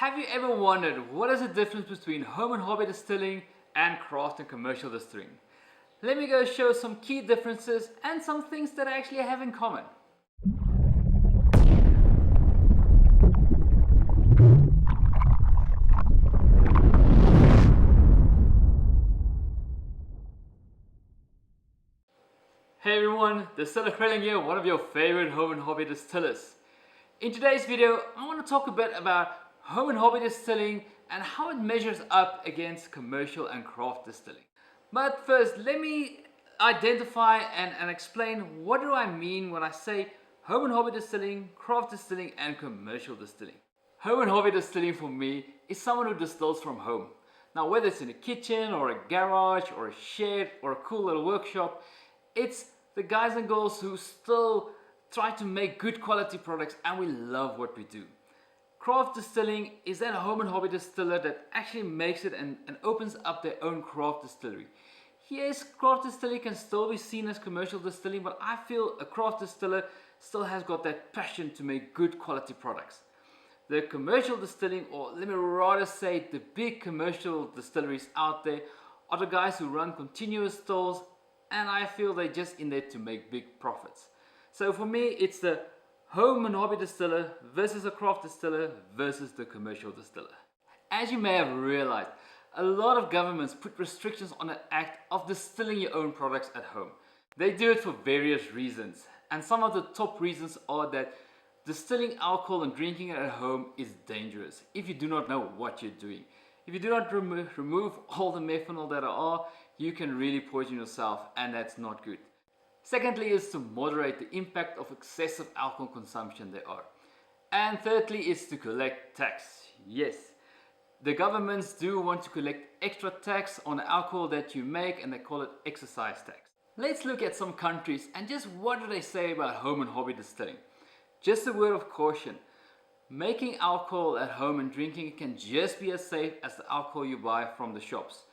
Have you ever wondered what is the difference between home and hobby distilling and craft and commercial distilling? Let me go show some key differences and some things that I actually have in common. Hey everyone, Distiller Greyling here, one of your favorite home and hobby distillers. In today's video, I want to talk a bit about home and hobby distilling and how it measures up against commercial and craft distilling. But first, let me identify and explain what do I mean when I say home and hobby distilling, craft distilling and commercial distilling. Home and hobby distilling for me is someone who distills from home. Now whether it's in a kitchen or a garage or a shed or a cool little workshop, it's the guys and girls who still try to make good quality products and we love what we do. Craft distilling is that home and hobby distiller that actually makes it and opens up their own craft distillery. Yes, craft distilling can still be seen as commercial distilling, but I feel a craft distiller still has got that passion to make good quality products. The commercial distilling, or let me rather say the big commercial distilleries out there, are the guys who run continuous stalls, and I feel they're just in there to make big profits. So for me, it's the home and hobby distiller versus a craft distiller versus the commercial distiller. As you may have realized, a lot of governments put restrictions on the act of distilling your own products at home. They do it for various reasons, and some of the top reasons are that distilling alcohol and drinking it at home is dangerous if you do not know what you're doing. If you do not remove all the methanol that are, you can really poison yourself, and that's not good. Secondly is to moderate the impact of excessive alcohol consumption there are. And thirdly is to collect tax. Yes, the governments do want to collect extra tax on the alcohol that you make, and they call it excise tax. Let's look at some countries and just what do they say about home and hobby distilling. Just a word of caution. Making alcohol at home and drinking it can just be as safe as the alcohol you buy from the shops.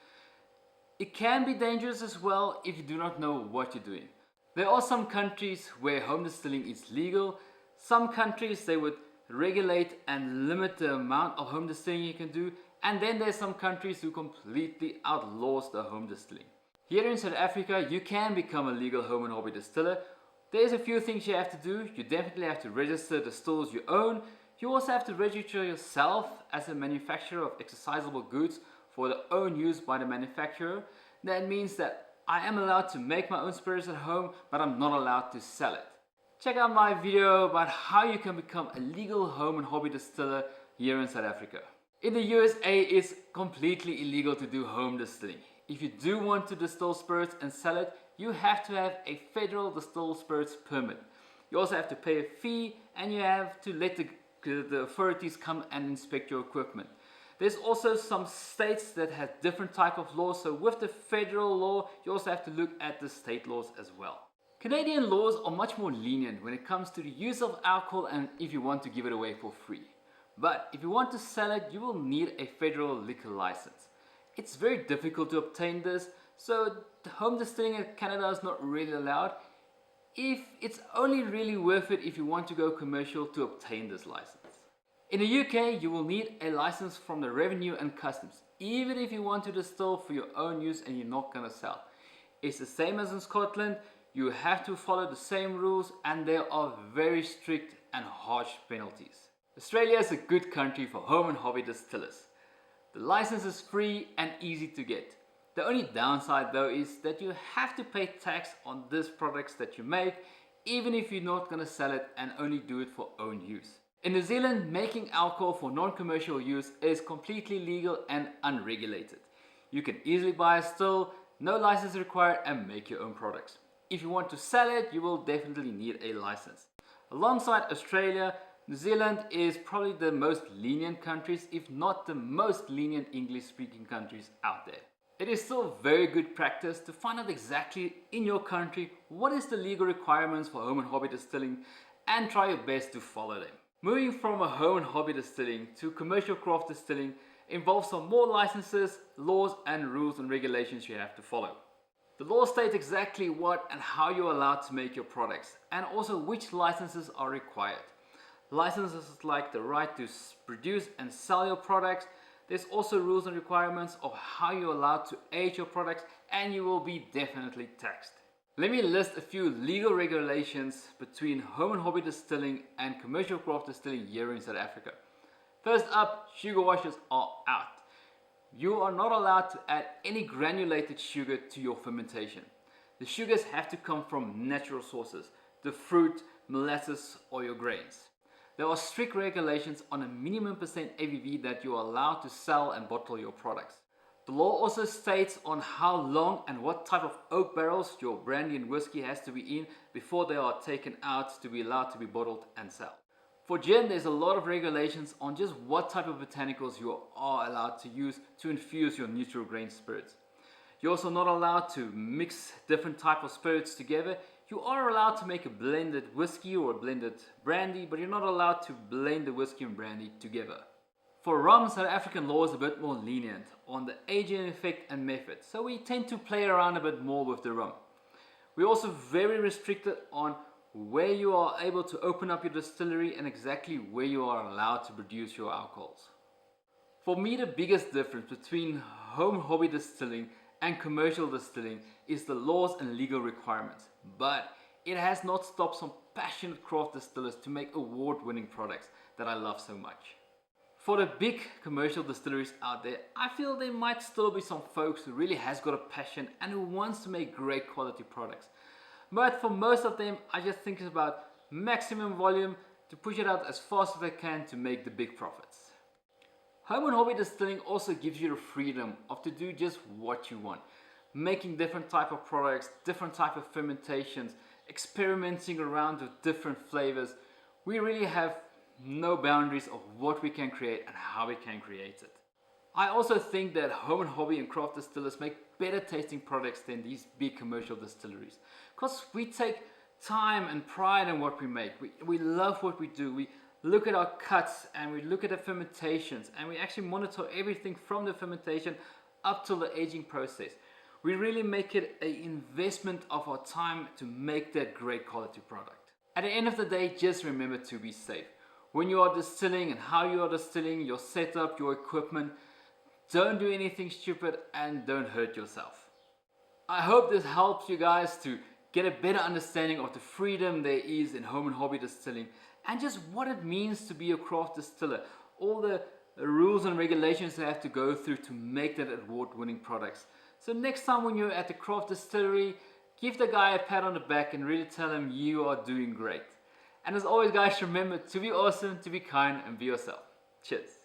It can be dangerous as well if you do not know what you're doing. There are some countries where home distilling is legal. Some countries they would regulate and limit the amount of home distilling you can do. And then there's some countries who completely outlaws the home distilling. Here in South Africa, you can become a legal home and hobby distiller. There's a few things you have to do. You definitely have to register the stalls you own. You also have to register yourself as a manufacturer of exercisable goods for their own use by the manufacturer. That means that I am allowed to make my own spirits at home, but I'm not allowed to sell it. Check out my video about how you can become a legal home and hobby distiller here in South Africa. In the USA, it's completely illegal to do home distilling. If you do want to distill spirits and sell it, you have to have a federal distilled spirits permit. You also have to pay a fee, and you have to let the authorities come and inspect your equipment. There's also some states that have different type of laws, so with the federal law you also have to look at the state laws as well. Canadian laws are much more lenient when it comes to the use of alcohol and if you want to give it away for free. But if you want to sell it, you will need a federal liquor license. It's very difficult to obtain this, so the home distilling in Canada is not really allowed. It's only really worth it if you want to go commercial to obtain this license. In the UK, you will need a license from the Revenue and Customs, even if you want to distill for your own use and you're not going to sell. It's the same as in Scotland. You have to follow the same rules, and there are very strict and harsh penalties. Australia is a good country for home and hobby distillers. The license is free and easy to get. The only downside though is that you have to pay tax on these products that you make, even if you're not going to sell it and only do it for own use. In New Zealand, making alcohol for non-commercial use is completely legal and unregulated. You can easily buy a still, no license required, and make your own products. If you want to sell it, you will definitely need a license. Alongside Australia, New Zealand is probably the most lenient countries, if not the most lenient English-speaking countries out there. It is still very good practice to find out exactly in your country what is the legal requirements for home and hobby distilling and try your best to follow them. Moving from a home and hobby distilling to commercial craft distilling involves some more licenses, laws and rules and regulations you have to follow. The law states exactly what and how you're allowed to make your products and also which licenses are required. Licenses like the right to produce and sell your products. There's also rules and requirements of how you're allowed to age your products, and you will be definitely taxed. Let me list a few legal regulations between home and hobby distilling and commercial craft distilling here in South Africa. First up, sugar washes are out. You are not allowed to add any granulated sugar to your fermentation. The sugars have to come from natural sources, the fruit, molasses, or your grains. There are strict regulations on a minimum percent ABV that you are allowed to sell and bottle your products. The law also states on how long and what type of oak barrels your brandy and whiskey has to be in before they are taken out to be allowed to be bottled and sold. For gin, there's a lot of regulations on just what type of botanicals you are allowed to use to infuse your neutral grain spirits. You're also not allowed to mix different types of spirits together. You are allowed to make a blended whiskey or a blended brandy, but you're not allowed to blend the whiskey and brandy together. For rum, South African law is a bit more lenient on the aging effect and method, so we tend to play around a bit more with the rum. We're also very restricted on where you are able to open up your distillery and exactly where you are allowed to produce your alcohols. For me, the biggest difference between home hobby distilling and commercial distilling is the laws and legal requirements, but it has not stopped some passionate craft distillers to make award-winning products that I love so much. For the big commercial distilleries out there, I feel there might still be some folks who really has got a passion and who wants to make great quality products. But for most of them, I just think it's about maximum volume to push it out as fast as they can to make the big profits. Home and hobby distilling also gives you the freedom of to do just what you want. Making different type of products, different type of fermentations, experimenting around with different flavors. We really have no boundaries of what we can create and how we can create it. I also think that home and hobby and craft distillers make better tasting products than these big commercial distilleries, because we take time and pride in what we make. We love what we do. We look at our cuts and we look at the fermentations, and we actually monitor everything from the fermentation up till the aging process. We really make it an investment of our time to make that great quality product. At the end of the day, just remember to be safe. When you are distilling and how you are distilling, your setup, your equipment, don't do anything stupid and don't hurt yourself. I hope this helps you guys to get a better understanding of the freedom there is in home and hobby distilling and just what it means to be a craft distiller. All the rules and regulations they have to go through to make that award-winning products. So next time when you're at the craft distillery, give the guy a pat on the back and really tell him you are doing great. And as always guys, remember to be awesome, to be kind, and be yourself. Cheers.